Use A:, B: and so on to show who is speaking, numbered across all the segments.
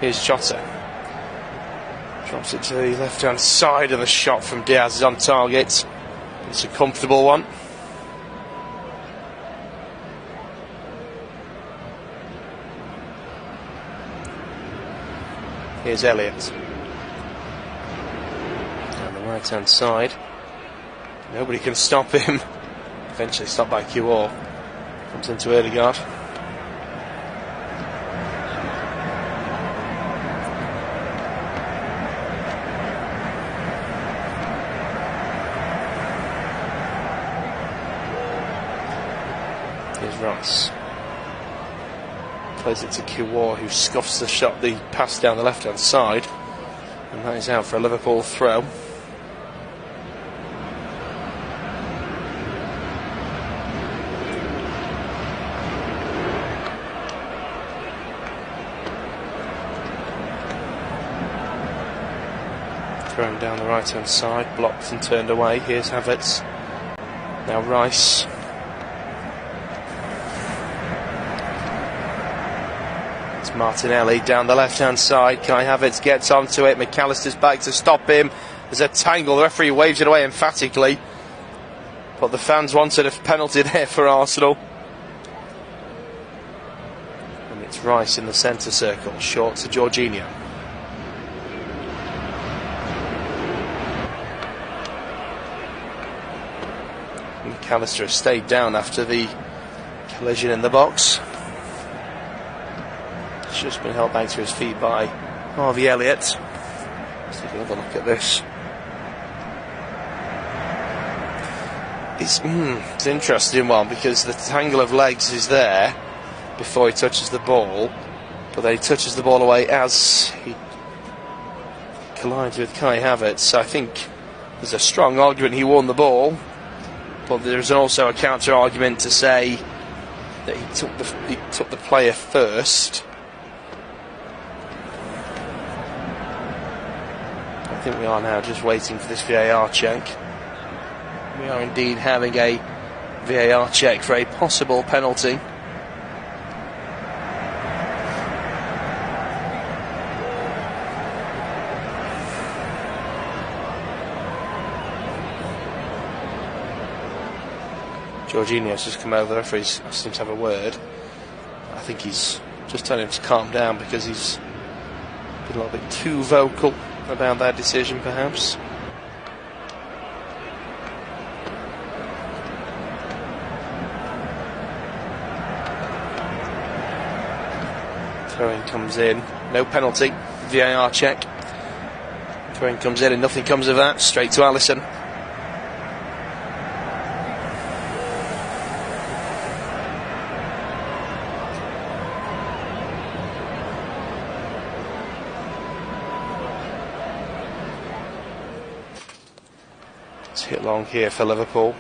A: Here's Jota. Drops it to the left-hand side, and the shot from Diaz is on target. It's a comfortable one. Here's Elliott. Down the right-hand side. Nobody can stop him. Eventually stopped by QR. Comes into Ødegaard. Here's Rice. Plays it to QR, who scuffs the pass down the left-hand side. And that is out for a Liverpool throw. Thrown down the right-hand side, blocked and turned away. Here's Havertz. Now Rice. It's Martinelli down the left-hand side. Kai Havertz gets onto it. McAllister's back to stop him. There's a tangle. The referee waves it away emphatically. But the fans wanted a penalty there for Arsenal. And it's Rice in the centre circle, short to Jorginho. McAllister has stayed down after the collision in the box. He's just been held back to his feet by Harvey Elliott. Let's take another look at this. It's an interesting one, because the tangle of legs is there before he touches the ball, but then he touches the ball away as he collides with Kai Havertz. I think there's a strong argument he won the ball, but there's also a counter argument to say that he took the player first. I think we are now just waiting for this VAR check. We are indeed having a VAR check for a possible penalty. Jorginho's just come over. The referee's asked him to have a word. I think he's just telling him to calm down, because he's been a little bit too vocal about that decision, perhaps. Throw-in comes in. No penalty. VAR check. Throw-in comes in and nothing comes of that. Straight to Alisson. It's hit long here for Liverpool.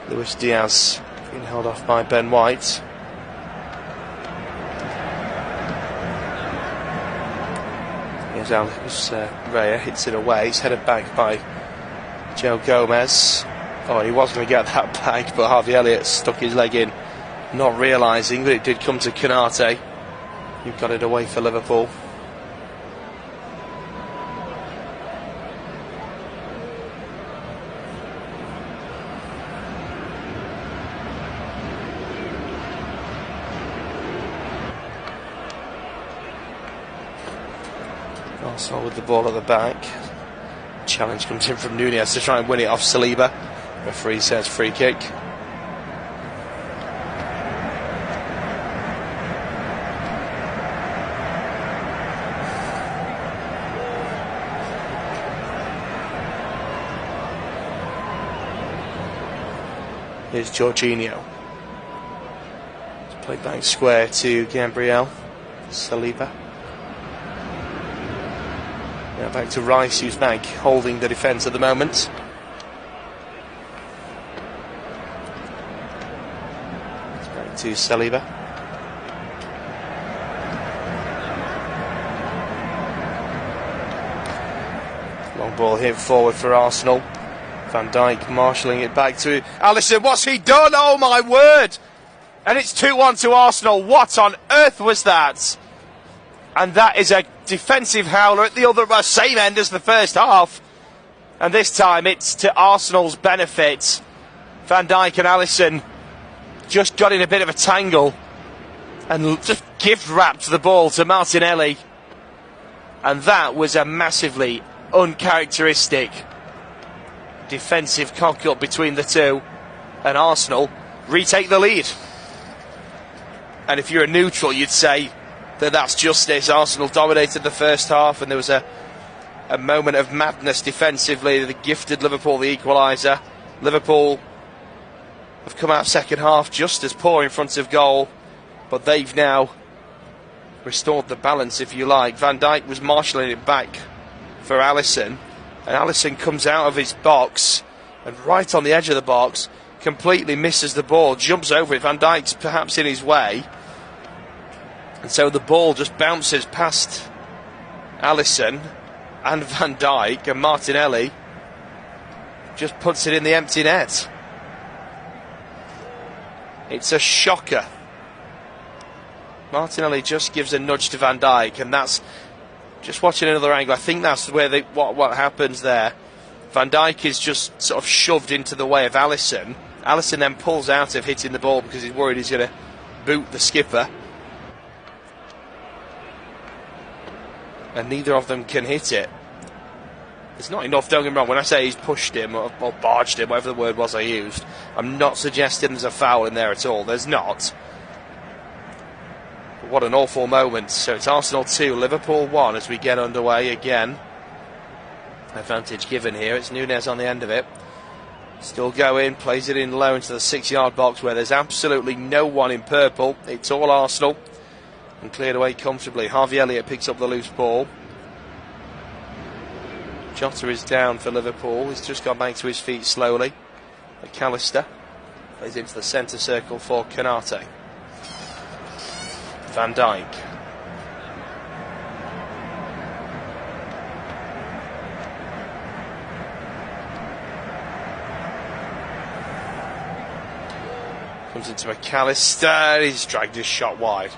A: Luis Diaz being held off by Ben White. Here's Alex Raya, hits it away. He's headed back by Joe Gomez. Oh, he was going to get that back, but Harvey Elliott stuck his leg in, not realising that it did come to Konate, who got it away for Liverpool. Arsenal with the ball at the back. Challenge comes in from Nunez to try and win it off Saliba. Referee says free kick. Here's Jorginho. It's played back square to Gabriel Saliba. Now back to Rice, who's back holding the defence at the moment. It's back to Saliba. Long ball hit forward for Arsenal. Van Dijk marshalling it back to Alisson. What's he done? Oh my word! And it's 2-1 to Arsenal. What on earth was that? And that is a defensive howler at the other same end as the first half. And this time it's to Arsenal's benefit. Van Dijk and Alisson just got in a bit of a tangle and just gift wrapped the ball to Martinelli. And that was a massively uncharacteristic defensive cock-up between the two. And Arsenal retake the lead. And if you're a neutral, you'd say that that's justice. Arsenal dominated the first half, and there was a moment of madness defensively that gifted Liverpool the equaliser. Liverpool have come out second half just as poor in front of goal, but they've now restored the balance, if you like. Van Dijk was marshalling it back for Alisson, and Alisson comes out of his box, and right on the edge of the box, completely misses the ball, jumps over it. Van Dijk's perhaps in his way, and so the ball just bounces past Alisson and Van Dijk, and Martinelli just puts it in the empty net. It's a shocker. Martinelli just gives a nudge to Van Dijk, and that's just watching another angle. I think that's where what happens there. Van Dijk is just sort of shoved into the way of Alisson. Alisson then pulls out of hitting the ball because he's worried he's going to boot the skipper. And neither of them can hit it. It's not enough, don't get me wrong. When I say he's pushed him or barged him, whatever the word was I used, I'm not suggesting there's a foul in there at all. There's not. But what an awful moment. So it's Arsenal 2, Liverpool 1 as we get underway again. Advantage given here. It's Nunez on the end of it. Still going, plays it in low into the 6-yard box where there's absolutely no one in purple. It's all Arsenal. And cleared away comfortably. Harvey Elliott picks up the loose ball. Jota is down for Liverpool. He's just gone back to his feet slowly. McAllister plays into the centre circle for Konate. Van Dijk. Comes into McAllister. He's dragged his shot wide.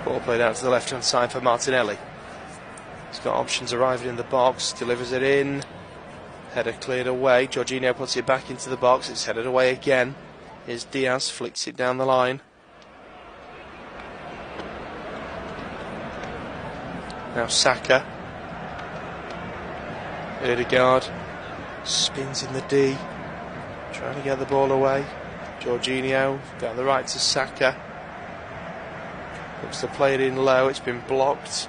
A: Ball played out to the left-hand side for Martinelli. He's got options arriving in the box, delivers it in. Header cleared away. Jorginho puts it back into the box. It's headed away again. Here's Diaz, flicks it down the line. Now Saka. Ødegaard spins in the D, trying to get the ball away. Jorginho down the right to Saka. Looks to play it in low. It's been blocked.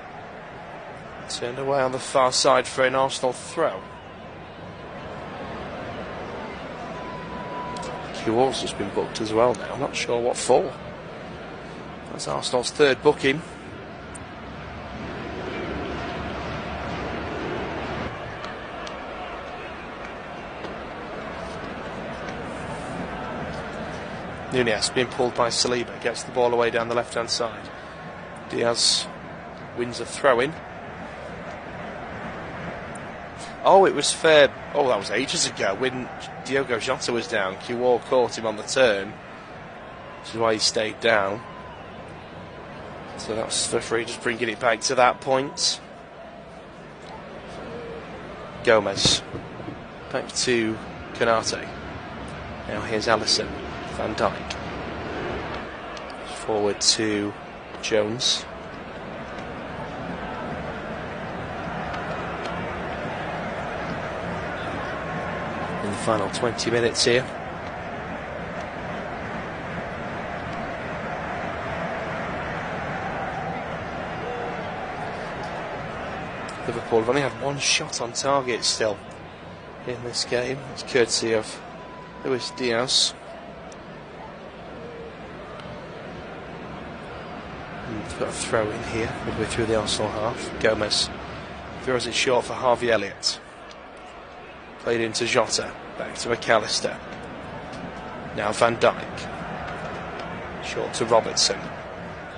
A: Turned away on the far side for an Arsenal throw. Kiwar's just been booked as well now. I'm not sure what for. That's Arsenal's third booking. Nunez being pulled by Saliba, gets the ball away down the left hand side. Diaz wins a throw-in. Oh, it was fair. Oh, that was ages ago when Diogo Jota was down. Kiwar caught him on the turn, which is why he stayed down. So that's the referee just bringing it back to that point. Gomez back to Konate. Now here's Alisson. Van Dijk. Forward to Jones. In the final 20 minutes here. Liverpool have only had one shot on target still in this game. It's courtesy of Luis Diaz. We've got a throw in here, midway through the Arsenal half. Gomez throws it short for Harvey Elliott. Played into Jota, back to McAllister. Now Van Dijk. Short to Robertson.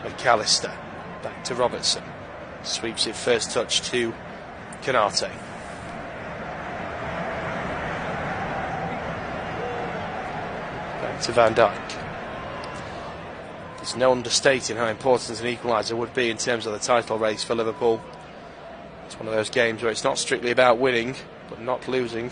A: McAllister, back to Robertson. Sweeps it first touch to Canate. Back to Van Dijk. There's no understating how important an equaliser would be in terms of the title race for Liverpool. It's one of those games where it's not strictly about winning, but not losing.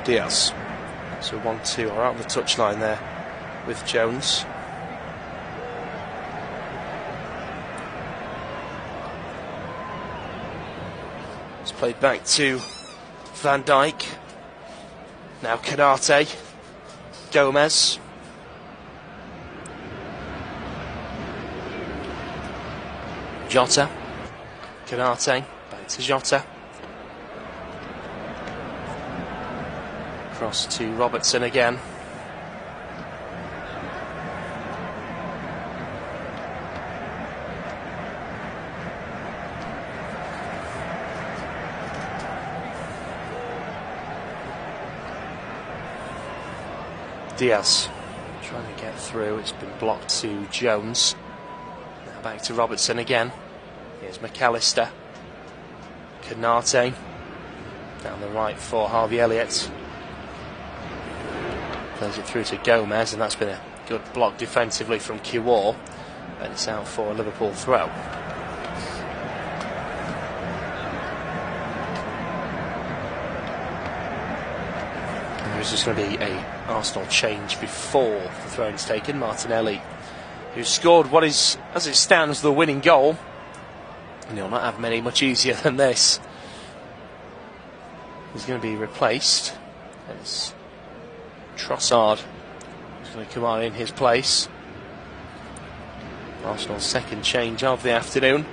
A: Diaz. So 1-2 are out of the touchline there with Jones. It's played back to Van Dijk. Now Canate. Gomez. Jota. Canate. Back to Jota. Cross to Robertson again. Diaz trying to get through. It's been blocked to Jones. Now back to Robertson again. Here's McAllister. Canate. Down the right for Harvey Elliott. Plays it through to Gomez, and that's been a good block defensively from Kiwar, and it's out for a Liverpool throw. There's just going to be a Arsenal change before the throw-in's taken. Martinelli, who scored what is, as it stands, the winning goal, and he'll not have many much easier than this. He's going to be replaced. It's Trossard is going to come on in his place. Arsenal's second change of the afternoon.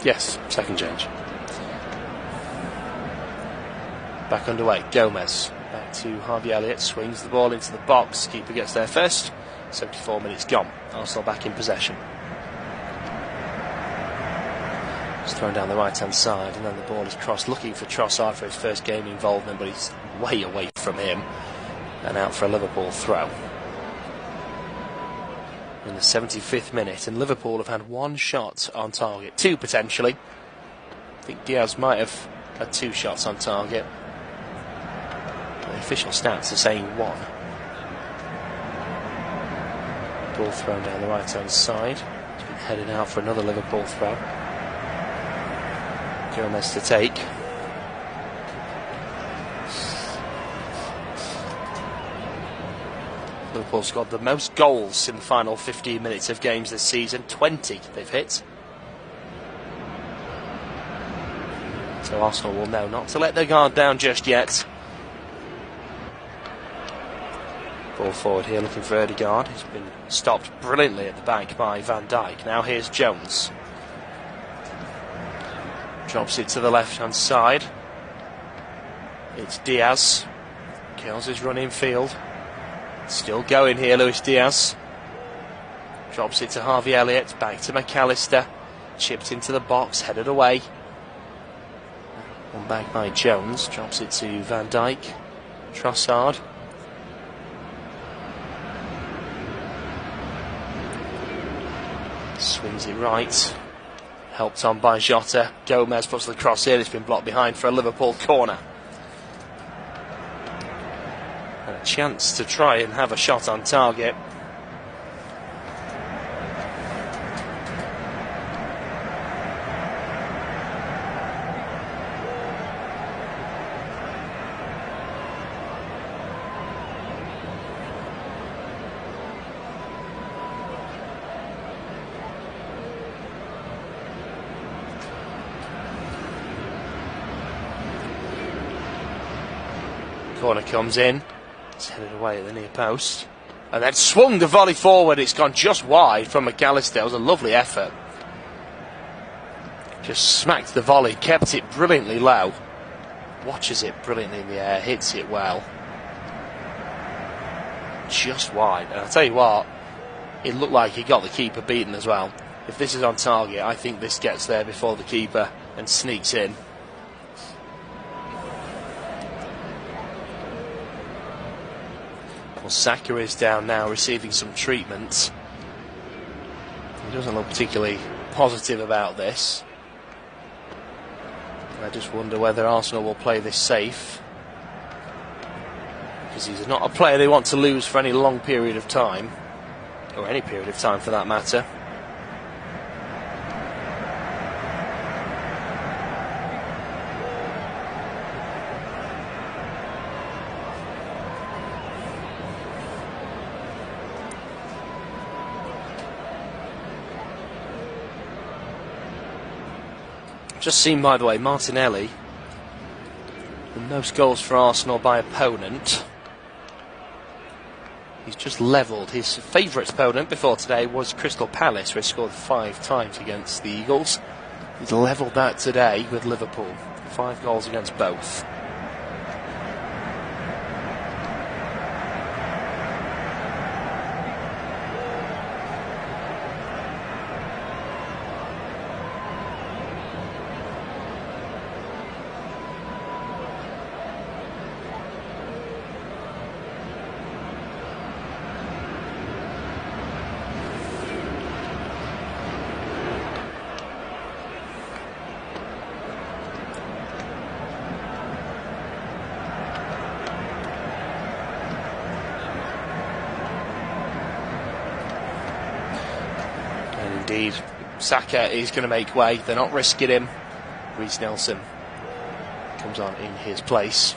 A: Yes, second change. Back underway. Gomez back to Harvey Elliott. Swings the ball into the box. Keeper gets there first. 74 minutes gone. Arsenal back in possession. It's thrown down the right hand side, and then the ball is crossed, looking for Trossard for his first game involvement, but he's way away from him, and out for a Liverpool throw. In the 75th minute, and Liverpool have had one shot on target, two potentially. I think Diaz might have had two shots on target. The official stats are saying one. Ball thrown down the right hand side. It's been headed out for another Liverpool throw. Gomez to take. Liverpool scored the most goals in the final 15 minutes of games this season. 20 they've hit. So Arsenal will know not to let their guard down just yet. Ball forward here looking for Ødegaard. He's been stopped brilliantly at the back by Van Dijk. Now here's Jones. Drops it to the left hand side. It's Diaz. Kills his run in field. Still going here, Luis Diaz. Drops it to Harvey Elliott. Back to McAllister. Chipped into the box, headed away. One back by Jones. Drops it to Van Dijk. Trossard. Swings it right. Helped on by Jota. Gomez puts the cross in. It's been blocked behind for a Liverpool corner. And a chance to try and have a shot on target. Corner comes in. It's headed away at the near post. And then swung the volley forward. It's gone just wide from McAllister. It was a lovely effort. Just smacked the volley, kept it brilliantly low. Watches it brilliantly in the air, hits it well. Just wide. And I'll tell you what, it looked like he got the keeper beaten as well. If this is on target, I think this gets there before the keeper and sneaks in. Well, Saka is down now, receiving some treatment. He doesn't look particularly positive about this. I just wonder whether Arsenal will play this safe, because he's not a player they want to lose for any long period of time, or any period of time for that matter. Just seen, by the way, Martinelli, the most goals for Arsenal by opponent. He's just levelled. His favourite opponent before today was Crystal Palace, where he scored 5 times against the Eagles. He's levelled that today with Liverpool. 5 goals against both. Indeed, Saka is going to make way. They're not risking him. Reece Nelson comes on in his place.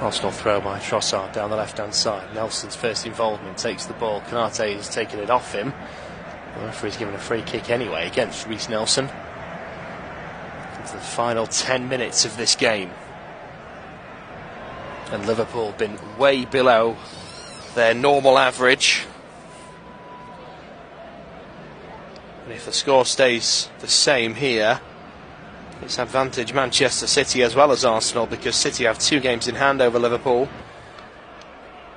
A: Arsenal throw by Trossard down the left-hand side. Nelson's first involvement, takes the ball. Canate has taken it off him. The referee's given a free kick anyway against Reece Nelson. Into the final 10 minutes of this game. And Liverpool been way below their normal average. And if the score stays the same here, it's advantage Manchester City as well as Arsenal, because City have 2 games in hand over Liverpool,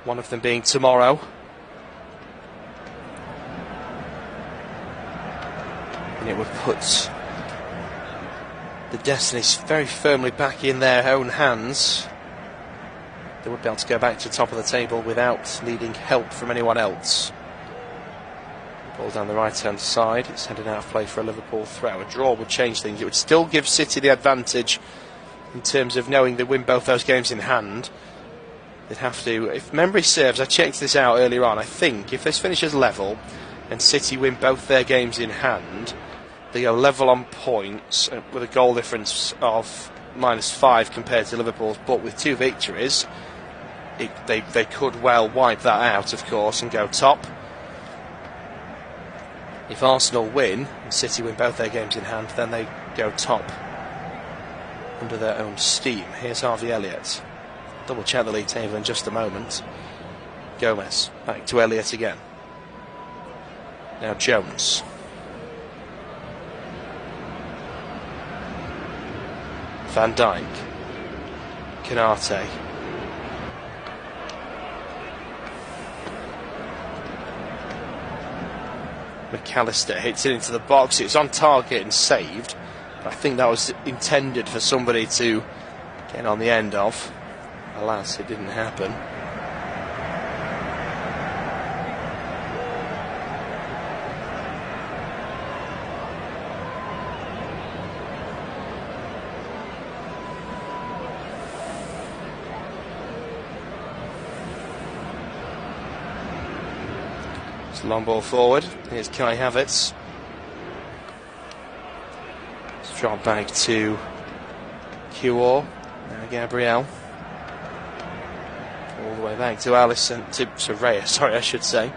A: one of them being tomorrow. And it would put the destinies very firmly back in their own hands. They would be able to go back to the top of the table without needing help from anyone else. Ball down the right-hand side. It's headed out of play for a Liverpool throw. A draw would change things. It would still give City the advantage in terms of knowing they win both those games in hand. They'd have to, if memory serves, I checked this out earlier on, I think if this finishes level and City win both their games in hand, they go level on points with a goal difference of -5 compared to Liverpool's, but with 2 victories, they could well wipe that out, of course, and go top. If Arsenal win and City win both their games in hand, then they go top under their own steam. Here's Harvey Elliott. Double check the league table in just a moment. Gomez back to Elliott again. Now Jones. Van Dijk. Canate. McAllister hits it into the box. It was on target and saved. I think that was intended for somebody to get on the end of. Alas, it didn't happen. It's a long ball forward. Here's Kai Havertz. It's dropped back to Kior. Now Gabriel. All the way back to Alisson, to Reyes, sorry, I should say.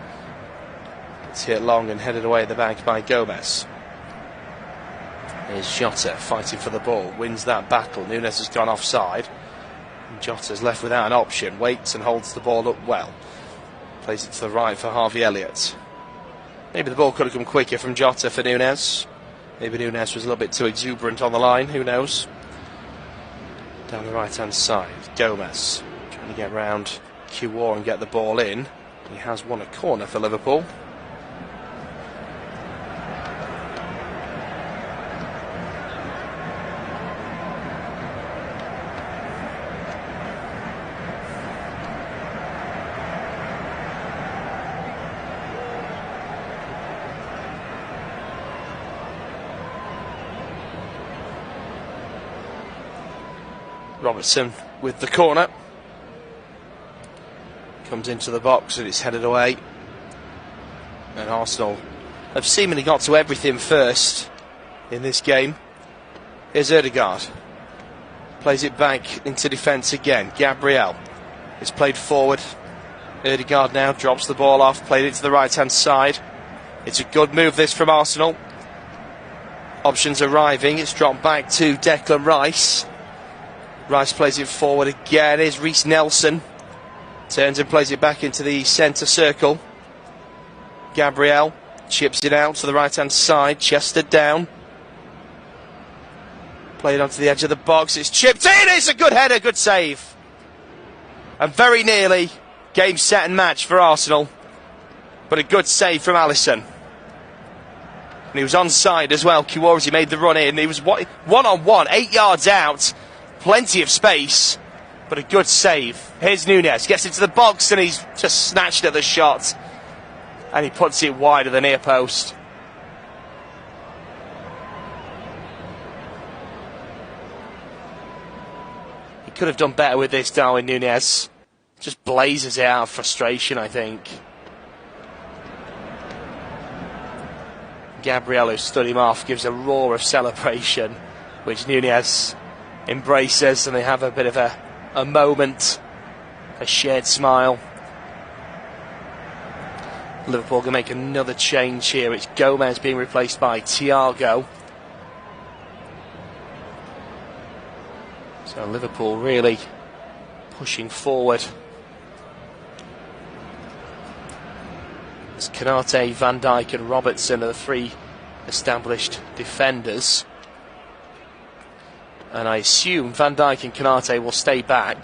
A: It's hit long and headed away at the back by Gomez. Here's Jota fighting for the ball, wins that battle. Nunes has gone offside. And Jota's left without an option, waits and holds the ball up well. Plays it to the right for Harvey Elliott. Maybe the ball could have come quicker from Jota for Nunes. Maybe Nunes was a little bit too exuberant on the line, who knows. Down the right hand side, Gomez trying to get round Kior and get the ball in. He has won a corner for Liverpool. Robertson with the corner. Comes into the box and it's headed away. And Arsenal have seemingly got to everything first in this game. Here's Ødegaard. Plays it back into defence again. Gabriel. It's played forward. Ødegaard now drops the ball off. Played it to the right hand side. It's a good move this from Arsenal. Options arriving. It's dropped back to Declan Rice. Rice plays it forward again. Here's Reece Nelson. Turns and plays it back into the centre circle. Gabriel chips it out to the right hand side. Chester down. Played onto the edge of the box. It's chipped in. It's a good header. Good save. And very nearly game, set and match for Arsenal. But a good save from Alisson. And he was onside as well. Kior, he made the run in. He was one-on-one, 8 yards out. Plenty of space, but a good save. Here's Nunes, gets into the box and he's just snatched at the shot. And he puts it wide of the near post. He could have done better with this, Darwin Nunes. Just blazes it out of frustration, I think. Gabriel, who stood him off, gives a roar of celebration, which Nunes embraces, and they have a bit of a moment, a shared smile. Liverpool can make another change here. It's Gomez being replaced by Thiago. So Liverpool really pushing forward. As Konate, Van Dijk and Robertson are the three established defenders. And I assume Van Dijk and Konate will stay back,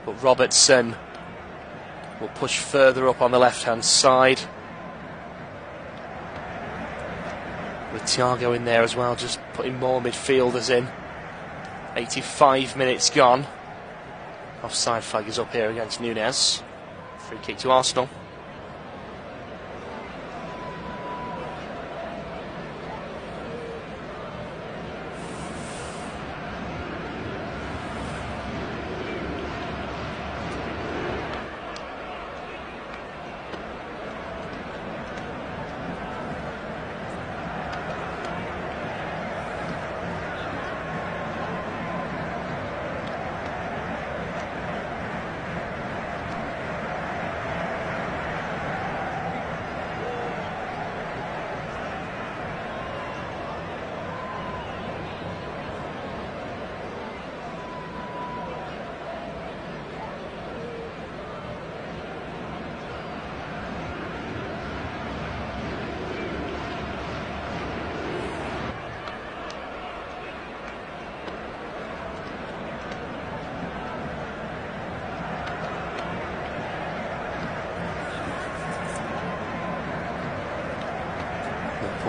A: but Robertson will push further up on the left-hand side. With Thiago in there as well, just putting more midfielders in. 85 minutes gone. Offside flag is up here against Nunes. Free kick to Arsenal.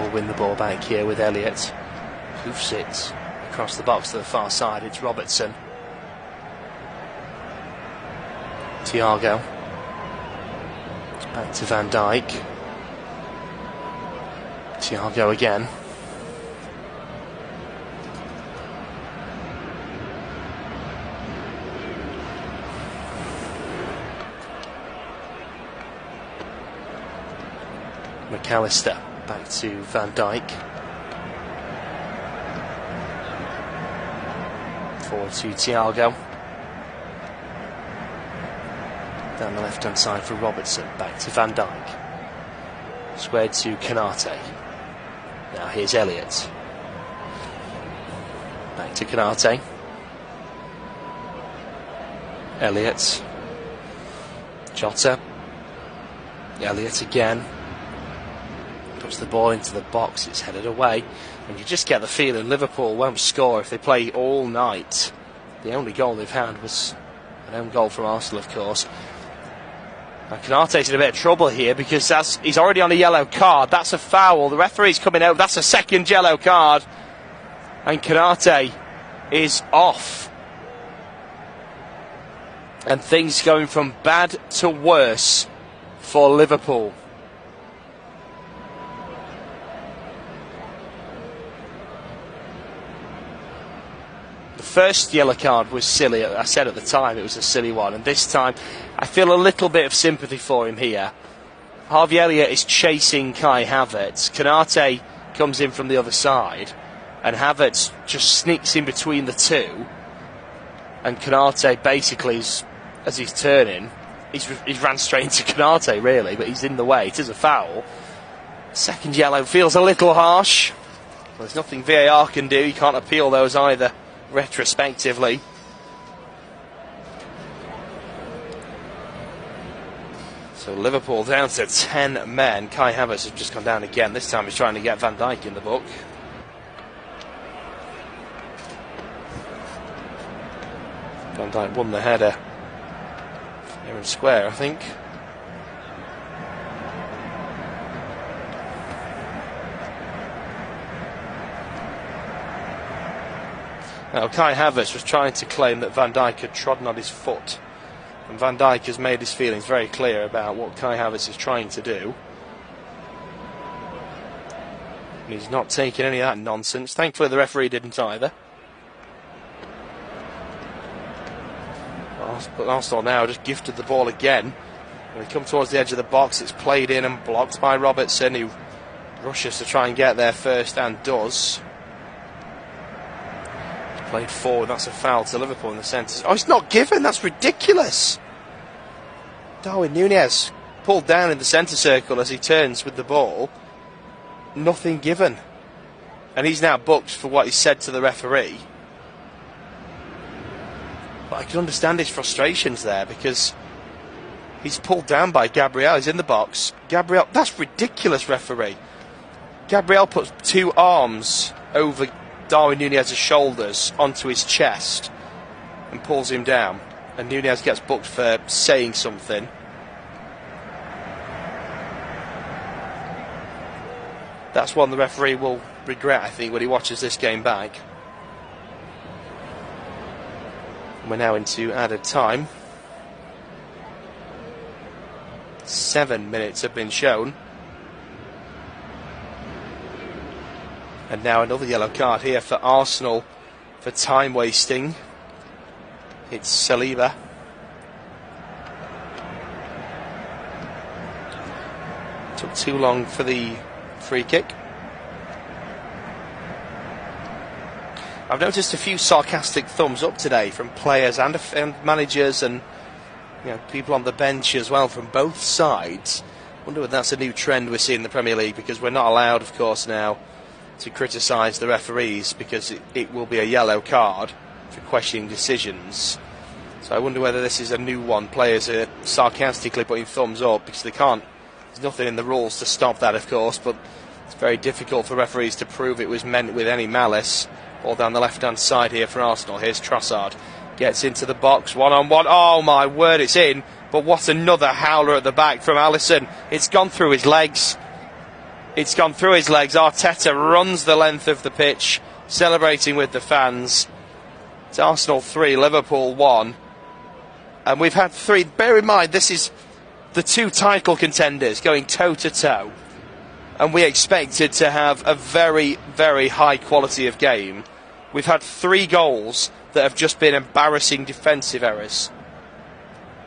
A: will win the ball back here with Elliott. Hoofs it across the box to the far side. It's Robertson. Thiago. Back to Van Dijk. Thiago again. McAllister back to Van Dijk. Forward to Thiago. Down the left hand side for Robertson. Back to Van Dijk. Squared to Konate. Now here's Elliott. Back to Konate. Elliott. Jota. Elliott again. Puts the ball into the box, it's headed away, and you just get the feeling Liverpool won't score if they play all night. The only goal they've had was an own goal from Arsenal, of course. Now Konate's in a bit of trouble here because he's already on a yellow card. That's a foul. The referee's coming out. That's a second yellow card, and Konate is off. And things going from bad to worse for Liverpool. First yellow card was silly. I said at the time it was a silly one, and this time I feel a little bit of sympathy for him here. Harvey Elliott is chasing Kai Havertz. Konate comes in from the other side, and Havertz just sneaks in between the two, and Konate basically, as he's turning, he's ran straight into Konate really, but he's in the way. It is a foul. Second yellow feels a little harsh. Well, there's nothing VAR can do. You can't appeal those either retrospectively. So Liverpool down to 10 men. Kai Havertz has just gone down again. This time he's trying to get Van Dijk in the book. Van Dijk won the header fair and square, I think. Now, Kai Havertz was trying to claim that Van Dijk had trodden on his foot. And Van Dijk has made his feelings very clear about what Kai Havertz is trying to do. And he's not taking any of that nonsense. Thankfully, the referee didn't either. But Arsenal now just gifted the ball again. When they come towards the edge of the box, it's played in and blocked by Robertson, who rushes to try and get there first and does. Played forward, that's a foul to Liverpool in the centre. Oh, it's not given, that's ridiculous. Darwin Núñez pulled down in the centre circle as he turns with the ball. Nothing given. And he's now booked for what he said to the referee. But I can understand his frustrations there because he's pulled down by Gabriel. He's in the box. Gabriel, that's ridiculous, referee. Gabriel puts two arms over Darwin Núñez's shoulders onto his chest and pulls him down, and Núñez gets booked for saying something. That's one the referee will regret, I think, when he watches this game back. We're now into added time. 7 minutes have been shown. And now another yellow card here for Arsenal for time wasting. It's Saliba. Took too long for the free kick. I've noticed a few sarcastic thumbs up today from players and managers and people on the bench as well from both sides. I wonder whether that's a new trend we're seeing in the Premier League, because we're not allowed, of course, now to criticise the referees because it will be a yellow card for questioning decisions. So I wonder whether this is a new one. Players are sarcastically putting thumbs up because they can't. There's nothing in the rules to stop that, of course, but it's very difficult for referees to prove it was meant with any malice. All down the left-hand side here for Arsenal. Here's Trossard. Gets into the box, one-on-one. Oh, my word, it's in. But what another howler at the back from Alisson. It's gone through his legs. It's gone through his legs. Arteta runs the length of the pitch, celebrating with the fans. It's Arsenal 3, Liverpool 1. And we've had 3. Bear in mind, this is the 2 title contenders going toe-to-toe. And we expected to have a very, very high quality of game. We've had 3 goals that have just been embarrassing defensive errors.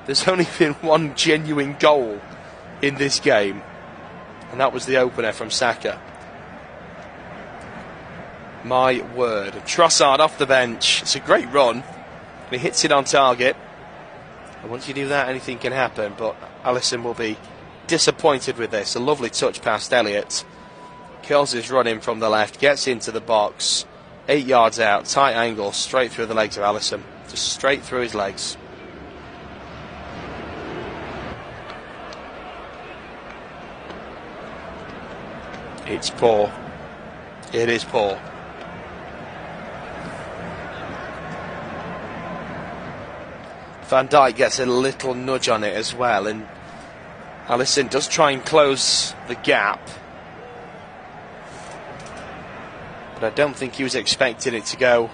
A: There's only been 1 genuine goal in this game. And that was the opener from Saka. My word. Trossard off the bench. It's a great run. And he hits it on target. And once you do that, anything can happen. But Alisson will be disappointed with this. A lovely touch past Elliott. Curls his run in from the left. Gets into the box. 8 yards out. Tight angle. Straight through the legs of Alisson. Just straight through his legs. It's poor. It is poor. Van Dijk gets a little nudge on it as well, and Alisson does try and close the gap, but I don't think he was expecting it to go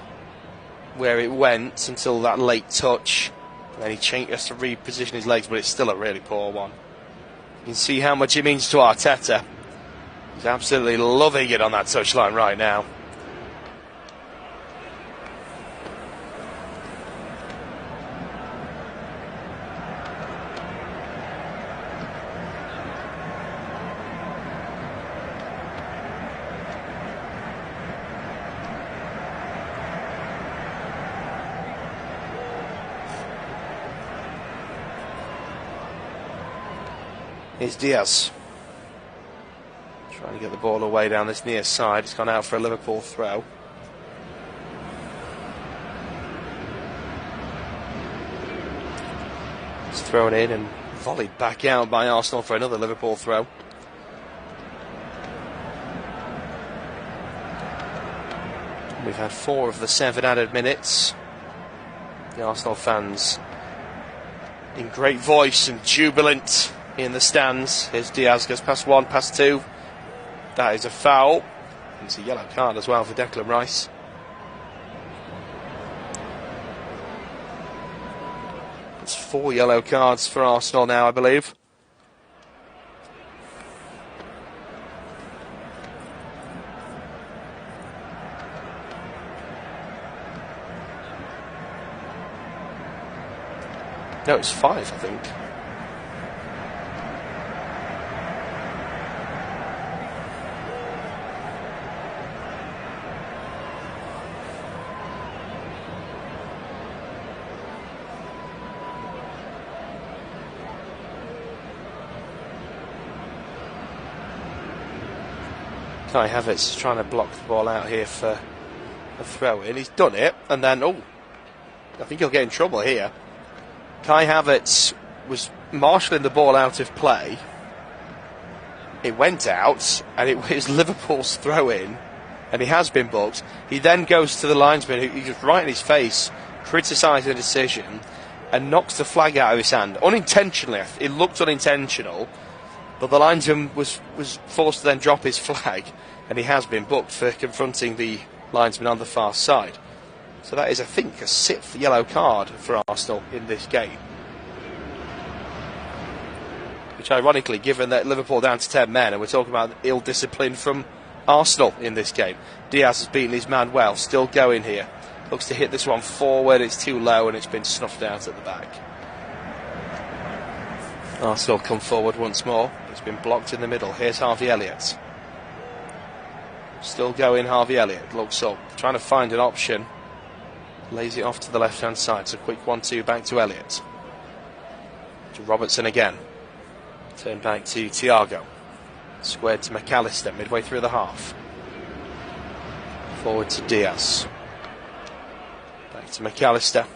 A: where it went until that late touch. And then he has to reposition his legs, but it's still a really poor one. You can see how much it means to Arteta. He's absolutely loving it on that touchline right now. Here's Diaz. Trying to get the ball away down this near side. It's gone out for a Liverpool throw. It's thrown in and volleyed back out by Arsenal for another Liverpool throw. We've had 4 of the 7 added minutes. The Arsenal fans in great voice and jubilant in the stands. Here's Diaz, goes past 1, past 2. That is a foul. It's a yellow card as well for Declan Rice. It's 4 yellow cards for Arsenal now, I believe. No, it's 5, I think. Kai Havertz trying to block the ball out here for a throw in. He's done it, and then, I think he'll get in trouble here. Kai Havertz was marshalling the ball out of play. It went out, and it was Liverpool's throw in, and he has been booked. He then goes to the linesman, who's just right in his face, criticising the decision, and knocks the flag out of his hand. Unintentionally, it looked unintentional. But the linesman was forced to then drop his flag, and he has been booked for confronting the linesman on the far side. So that is, I think, a 6th yellow card for Arsenal in this game. Which, ironically, given that Liverpool down to 10 men, and we're talking about ill discipline from Arsenal in this game. Diaz has beaten his man well, still going here. Looks to hit this one forward, it's too low, and it's been snuffed out at the back. Arsenal come forward once more. It's been blocked in the middle. Here's Harvey Elliott. Still going, Harvey Elliott. Looks up, trying to find an option. Lays it off to the left-hand side. So quick 1-2 back to Elliott. To Robertson again. Turn back to Thiago. Squared to McAllister midway through the half. Forward to Diaz. Back to McAllister.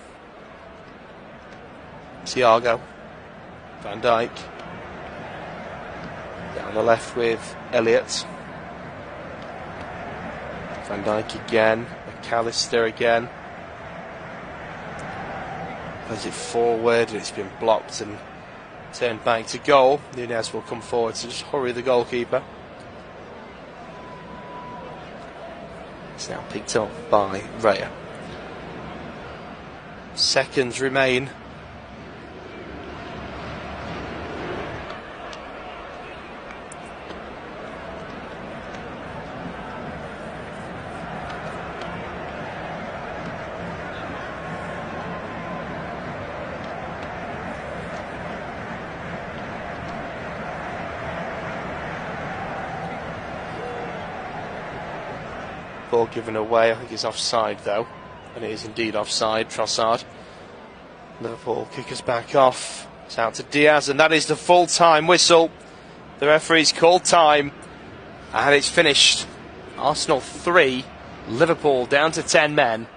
A: Thiago. Van Dijk. Down the left with Elliott. Van Dijk again. McAllister again. Plays it forward, and it's been blocked and turned back to goal. Nunez will come forward to just hurry the goalkeeper. It's now picked up by Raya. Seconds remain. Ball given away, I think it's offside though, and it is indeed offside. Trossard. Liverpool kick us back off. It's out to Diaz, and that is the full-time whistle. The referee's called time, and it's finished. Arsenal 3, Liverpool down to 10 men.